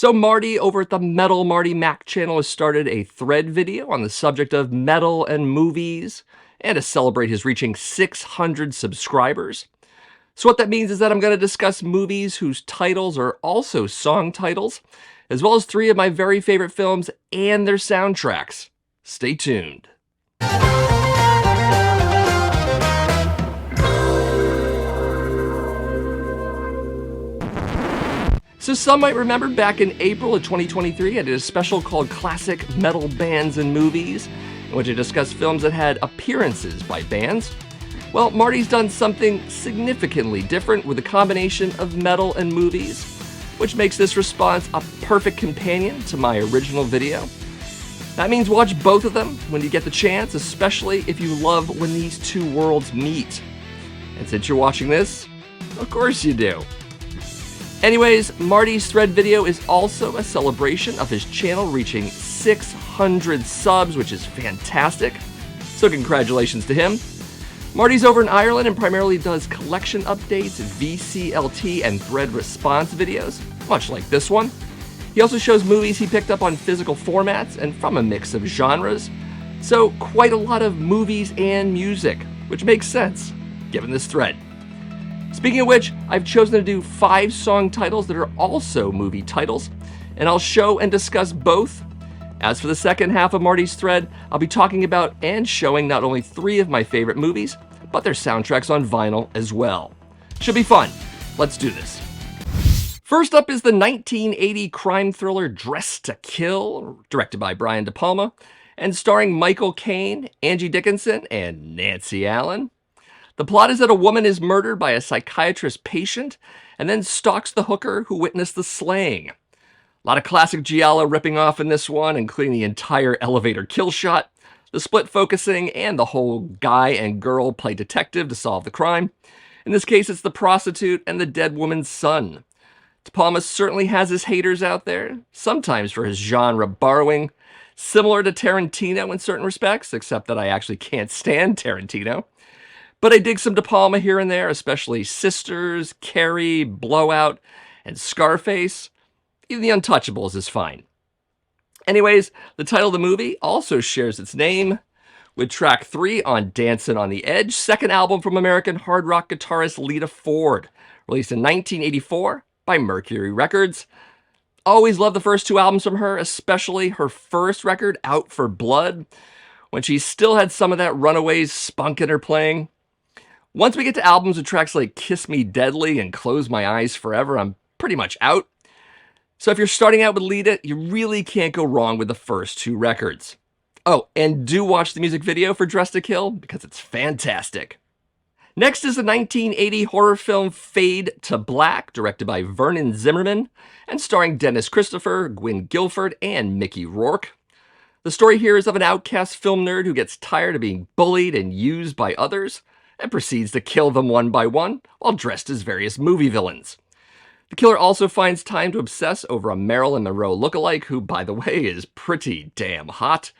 So Marty over at the Metal Marty Mac channel has started a thread video on the subject of metal and movies, and to celebrate his reaching 600 subscribers. So what that means is that I'm going to discuss movies whose titles are also song titles, as well as 3 of my very favorite films and their soundtracks. Stay tuned. So some might remember back in April of 2023, I did a special called Classic Metal Bands and Movies, in which I discussed films that had appearances by bands. Well, Marty's done something significantly different with a combination of metal and movies, which makes this response a perfect companion to my original video. That means watch both of them when you get the chance, especially if you love when these two worlds meet. And since you're watching this, of course you do. Anyways, Marty's thread video is also a celebration of his channel reaching 600 subs, which is fantastic. So congratulations to him. Marty's over in Ireland and primarily does collection updates, VCLT, and thread response videos, much like this one. He also shows movies he picked up on physical formats and from a mix of genres. So quite a lot of movies and music, which makes sense, given this thread. Speaking of which, I've chosen to do 5 song titles that are also movie titles, and I'll show and discuss both. As for the second half of Marty's thread, I'll be talking about and showing not only 3 of my favorite movies, but their soundtracks on vinyl as well. Should be fun. Let's do this. First up is the 1980 crime thriller Dressed to Kill, directed by Brian De Palma, and starring Michael Caine, Angie Dickinson, and Nancy Allen. The plot is that a woman is murdered by a psychiatrist patient and then stalks the hooker who witnessed the slaying. A lot of classic giallo ripping off in this one, including the entire elevator kill shot, the split focusing, and the whole guy and girl play detective to solve the crime. In this case, it's the prostitute and the dead woman's son. De Palma certainly has his haters out there, sometimes for his genre borrowing, similar to Tarantino in certain respects, except that I actually can't stand Tarantino. But I dig some De Palma here and there, especially Sisters, Carrie, Blowout, and Scarface. Even The Untouchables is fine. Anyways, the title of the movie also shares its name with track 3 on Dancin' on the Edge, second album from American hard rock guitarist Lita Ford, released in 1984 by Mercury Records. Always loved the first 2 albums from her, especially her first record, Out for Blood, when she still had some of that Runaways spunk in her playing. Once we get to albums with tracks like Kiss Me Deadly and Close My Eyes Forever, I'm pretty much out. So if you're starting out with Lita, you really can't go wrong with the first 2 records. Oh, and do watch the music video for Dressed to Kill, because it's fantastic. Next is the 1980 horror film Fade to Black, directed by Vernon Zimmerman, and starring Dennis Christopher, Gwyn Guilford, and Mickey Rourke. The story here is of an outcast film nerd who gets tired of being bullied and used by others, and proceeds to kill them one by one, while dressed as various movie villains. The killer also finds time to obsess over a Marilyn Monroe lookalike, who, by the way, is pretty damn hot.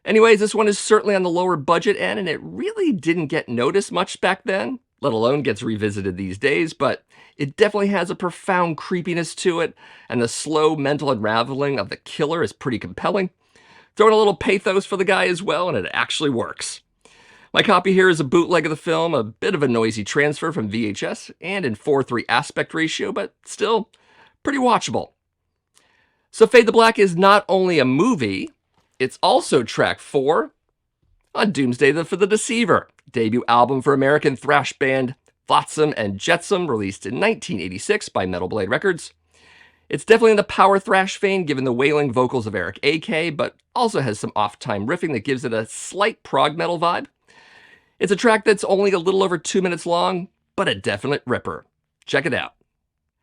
Anyways, this one is certainly on the lower budget end, and it really didn't get noticed much back then, let alone gets revisited these days, but it definitely has a profound creepiness to it, and the slow mental unraveling of the killer is pretty compelling. Throw in a little pathos for the guy as well, and it actually works. My copy here is a bootleg of the film, a bit of a noisy transfer from VHS, and in 4:3 aspect ratio, but still pretty watchable. So Fade to Black is not only a movie, it's also track 4 on Doomsday for the Deceiver, debut album for American thrash band Flotsam and Jetsam, released in 1986 by Metal Blade Records. It's definitely in the power thrash vein, given the wailing vocals of Eric A.K., but also has some off-time riffing that gives it a slight prog metal vibe. It's a track that's only a little over 2 minutes long, but a definite ripper. Check it out.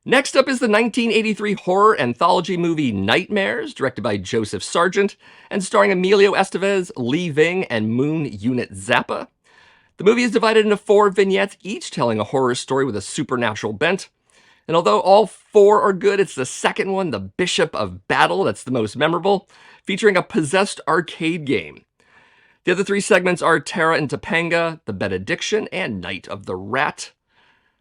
Next up is the 1983 horror anthology movie Nightmares, directed by Joseph Sargent, and starring Emilio Estevez, Lee Ving, and Moon Unit Zappa. The movie is divided into 4 vignettes, each telling a horror story with a supernatural bent. And although all 4 are good, it's the second one, The Bishop of Battle, that's the most memorable, featuring a possessed arcade game. The other 3 segments are Terra and Topanga, The Benediction, and Night of the Rat.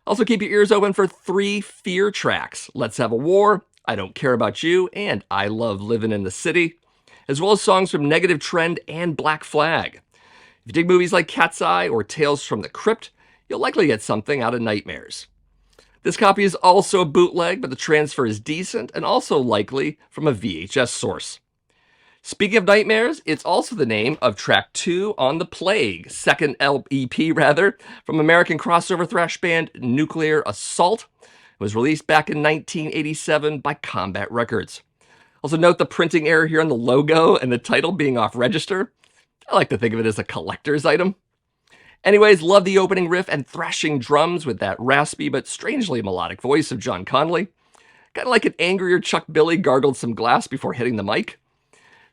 Also keep your ears open for 3 fear tracks, Let's Have a War, I Don't Care About You, and I Love Livin' in the City, as well as songs from Negative Trend and Black Flag. If you dig movies like Cat's Eye or Tales from the Crypt, you'll likely get something out of Nightmares. This copy is also a bootleg, but the transfer is decent and also likely from a VHS source. Speaking of Nightmares, it's also the name of track 2 on The Plague, second EP from American crossover thrash band Nuclear Assault. It was released back in 1987 by Combat Records. Also note the printing error here on the logo and the title being off register. I like to think of it as a collector's item. Anyways, love the opening riff and thrashing drums with that raspy but strangely melodic voice of John Connolly. Kind of like an angrier Chuck Billy gargled some glass before hitting the mic.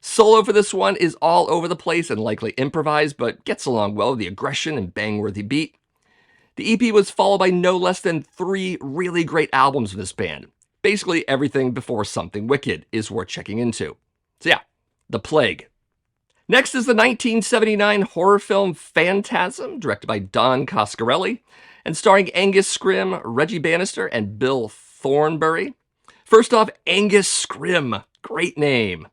Solo for this one is all over the place and likely improvised, but gets along well with the aggression and bang-worthy beat. The EP was followed by no less than 3 really great albums of this band. Basically everything before Something Wicked is worth checking into. So yeah, The Plague. Next is the 1979 horror film Phantasm, directed by Don Coscarelli, and starring Angus Scrimm, Reggie Bannister, and Bill Thornbury. First off, Angus Scrimm. Great name.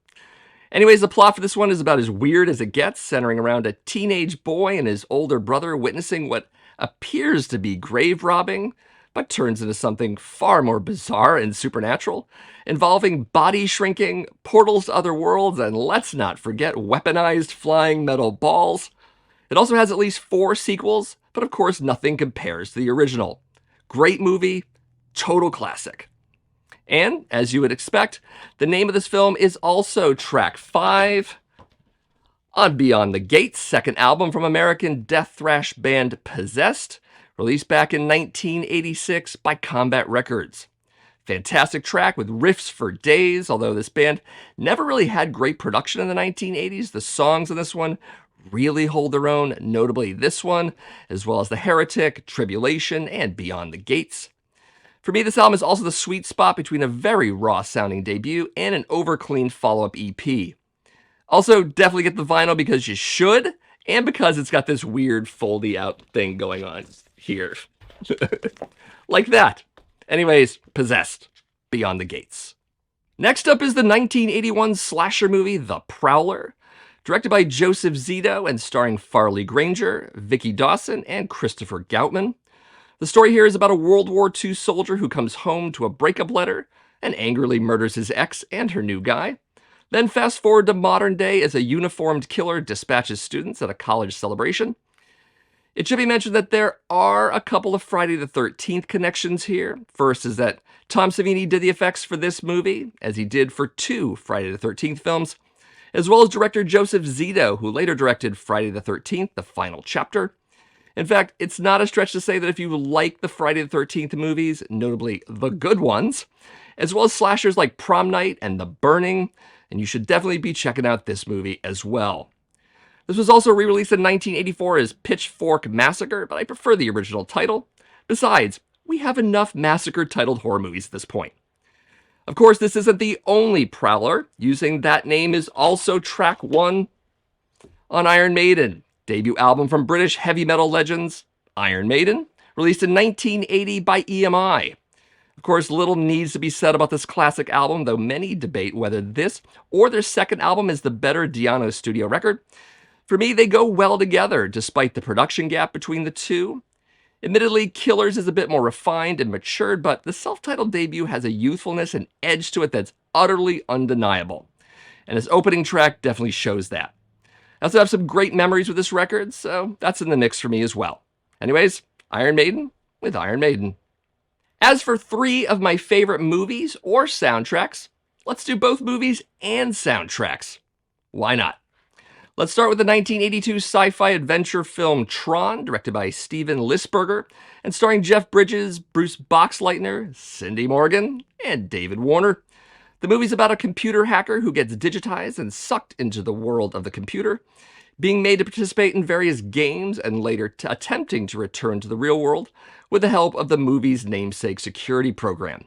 Anyways, the plot for this one is about as weird as it gets, centering around a teenage boy and his older brother witnessing what appears to be grave robbing, but turns into something far more bizarre and supernatural, involving body shrinking, portals to other worlds, and let's not forget weaponized flying metal balls. It also has at least 4 sequels, but of course nothing compares to the original. Great movie, total classic. And, as you would expect, the name of this film is also track 5 on Beyond the Gates, second album from American death thrash band Possessed, released back in 1986 by Combat Records. Fantastic track with riffs for days, although this band never really had great production in the 1980s. The songs in this one really hold their own, notably this one, as well as The Heretic, Tribulation, and Beyond the Gates. For me, this album is also the sweet spot between a very raw-sounding debut and an over-clean follow-up EP. Also, definitely get the vinyl because you should, and because it's got this weird foldy-out thing going on here. Like that. Anyways, Possessed, Beyond the Gates. Next up is the 1981 slasher movie The Prowler, directed by Joseph Zito and starring Farley Granger, Vicky Dawson, and Christopher Goutman. The story here is about a World War II soldier who comes home to a breakup letter and angrily murders his ex and her new guy. Then fast forward to modern day as a uniformed killer dispatches students at a college celebration. It should be mentioned that there are a couple of Friday the 13th connections here. First is that Tom Savini did the effects for this movie, as he did for 2 Friday the 13th films, as well as director Joseph Zito, who later directed Friday the 13th, The Final Chapter. In fact, it's not a stretch to say that if you like the Friday the 13th movies, notably the good ones, as well as slashers like Prom Night and The Burning, and you should definitely be checking out this movie as well. This was also re-released in 1984 as Pitchfork Massacre, but I prefer the original title. Besides, we have enough massacre-titled horror movies at this point. Of course, this isn't the only Prowler. Using that name is also track 1 on Iron Maiden, debut album from British heavy metal legends Iron Maiden, released in 1980 by EMI. Of course, little needs to be said about this classic album, though many debate whether this or their second album is the better Di'Anno studio record. For me, they go well together, despite the production gap between the two. Admittedly, Killers is a bit more refined and matured, but the self-titled debut has a youthfulness and edge to it that's utterly undeniable. And his opening track definitely shows that. I also have some great memories with this record, so that's in the mix for me as well. Anyways, Iron Maiden with Iron Maiden. As for 3 of my favorite movies or soundtracks, let's do both movies and soundtracks. Why not? Let's start with the 1982 sci-fi adventure film Tron, directed by Steven Lisberger, and starring Jeff Bridges, Bruce Boxleitner, Cindy Morgan, and David Warner. The movie's about a computer hacker who gets digitized and sucked into the world of the computer, being made to participate in various games and later attempting to return to the real world with the help of the movie's namesake security program.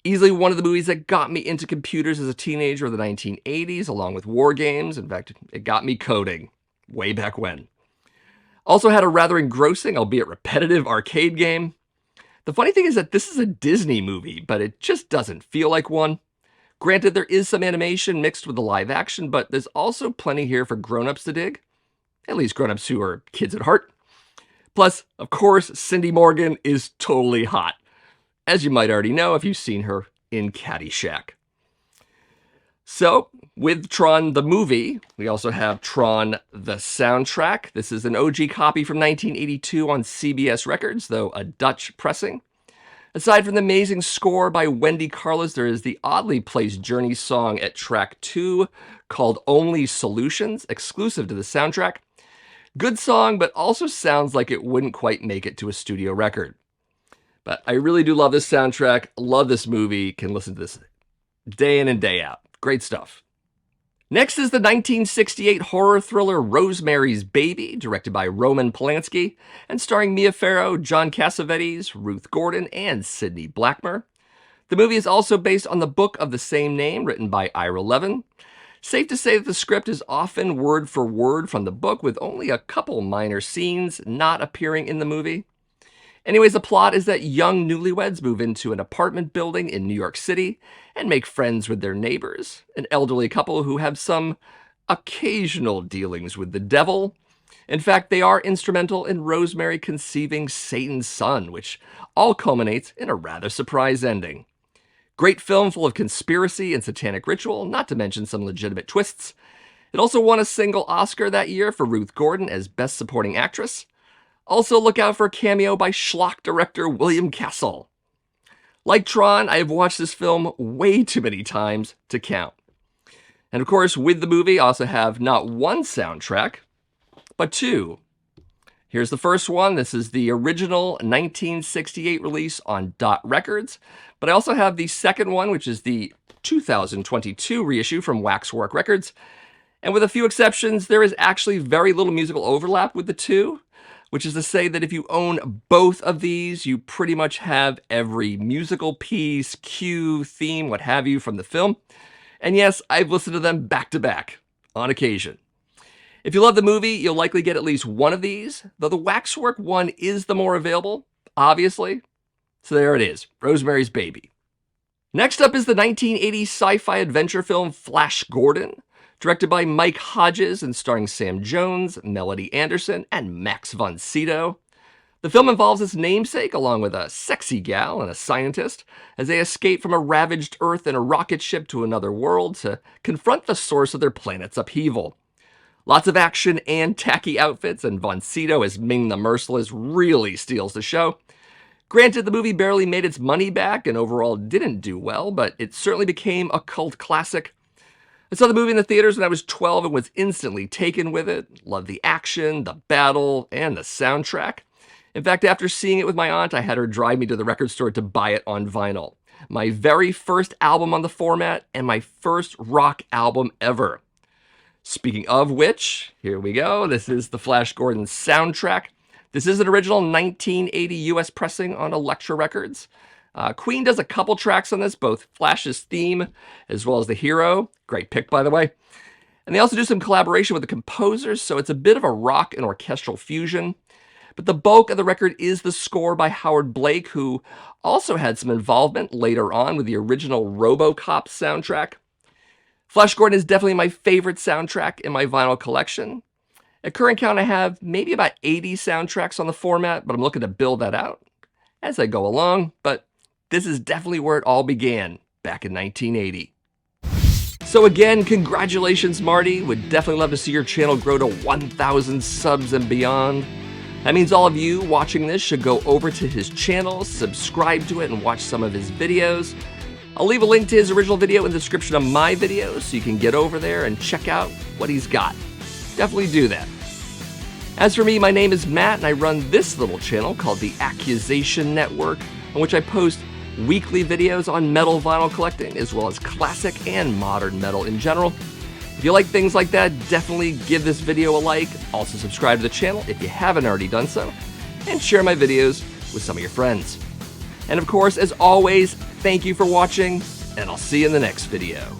Easily one of the movies that got me into computers as a teenager of the 1980s, along with war games. In fact, it got me coding way back when. Also had a rather engrossing, albeit repetitive, arcade game. The funny thing is that this is a Disney movie, but it just doesn't feel like one. Granted, there is some animation mixed with the live action, but there's also plenty here for grown-ups to dig. At least grown-ups who are kids at heart. Plus, of course, Cindy Morgan is totally hot, as you might already know if you've seen her in Caddyshack. So, with Tron the movie, we also have Tron the soundtrack. This is an OG copy from 1982 on CBS Records, though a Dutch pressing. Aside from the amazing score by Wendy Carlos, there is the oddly placed Journey song at track 2 called Only Solutions, exclusive to the soundtrack. Good song, but also sounds like it wouldn't quite make it to a studio record. But I really do love this soundtrack, love this movie, can listen to this day in and day out. Great stuff. Next is the 1968 horror thriller Rosemary's Baby, directed by Roman Polanski, and starring Mia Farrow, John Cassavetes, Ruth Gordon, and Sidney Blackmer. The movie is also based on the book of the same name, written by Ira Levin. Safe to say that the script is often word for word from the book, with only a couple minor scenes not appearing in the movie. Anyways, the plot is that young newlyweds move into an apartment building in New York City and make friends with their neighbors, an elderly couple who have some occasional dealings with the devil. In fact, they are instrumental in Rosemary conceiving Satan's son, which all culminates in a rather surprise ending. Great film full of conspiracy and satanic ritual, not to mention some legitimate twists. It also won a single Oscar that year for Ruth Gordon as Best Supporting Actress. Also, look out for a cameo by schlock director William Castle. Like Tron, I have watched this film way too many times to count. And of course, with the movie, I also have not one soundtrack, but two. Here's the first one. This is the original 1968 release on Dot Records. But I also have the second one, which is the 2022 reissue from Waxwork Records. And with a few exceptions, there is actually very little musical overlap with the two, which is to say that if you own both of these, you pretty much have every musical piece, cue, theme, what have you from the film. And yes, I've listened to them back to back on occasion. If you love the movie, you'll likely get at least one of these, though the Waxwork one is the more available, obviously. So there it is, Rosemary's Baby. Next up is the 1980 sci-fi adventure film Flash Gordon, directed by Mike Hodges and starring Sam Jones, Melody Anderson, and Max von Sydow. The film involves its namesake along with a sexy gal and a scientist as they escape from a ravaged Earth in a rocket ship to another world to confront the source of their planet's upheaval. Lots of action and tacky outfits, and von Sydow as Ming the Merciless really steals the show. Granted, the movie barely made its money back and overall didn't do well, but it certainly became a cult classic. I saw the movie in the theaters when I was 12 and was instantly taken with it. Loved the action, the battle, and the soundtrack. In fact, after seeing it with my aunt, I had her drive me to the record store to buy it on vinyl. My very first album on the format, and my first rock album ever. Speaking of which, here we go. This is the Flash Gordon soundtrack. This is an original 1980 US pressing on Elektra Records. Queen does a couple tracks on this, both Flash's theme as well as the hero. Great pick, by the way. And they also do some collaboration with the composers, so it's a bit of a rock and orchestral fusion. But the bulk of the record is the score by Howard Blake, who also had some involvement later on with the original RoboCop soundtrack. Flash Gordon is definitely my favorite soundtrack in my vinyl collection. At current count, I have maybe about 80 soundtracks on the format, but I'm looking to build that out as I go along. But this is definitely where it all began, back in 1980. So again, congratulations, Marty. Would definitely love to see your channel grow to 1,000 subs and beyond. That means all of you watching this should go over to his channel, subscribe to it, and watch some of his videos. I'll leave a link to his original video in the description of my video so you can get over there and check out what he's got. Definitely do that. As for me, my name is Matt, and I run this little channel called the Accusation Network, on which I post weekly videos on metal vinyl collecting, as well as classic and modern metal in general. If you like things like that, definitely give this video a like. Also subscribe to the channel if you haven't already done so, and share my videos with some of your friends. And of course, as always, thank you for watching, and I'll see you in the next video.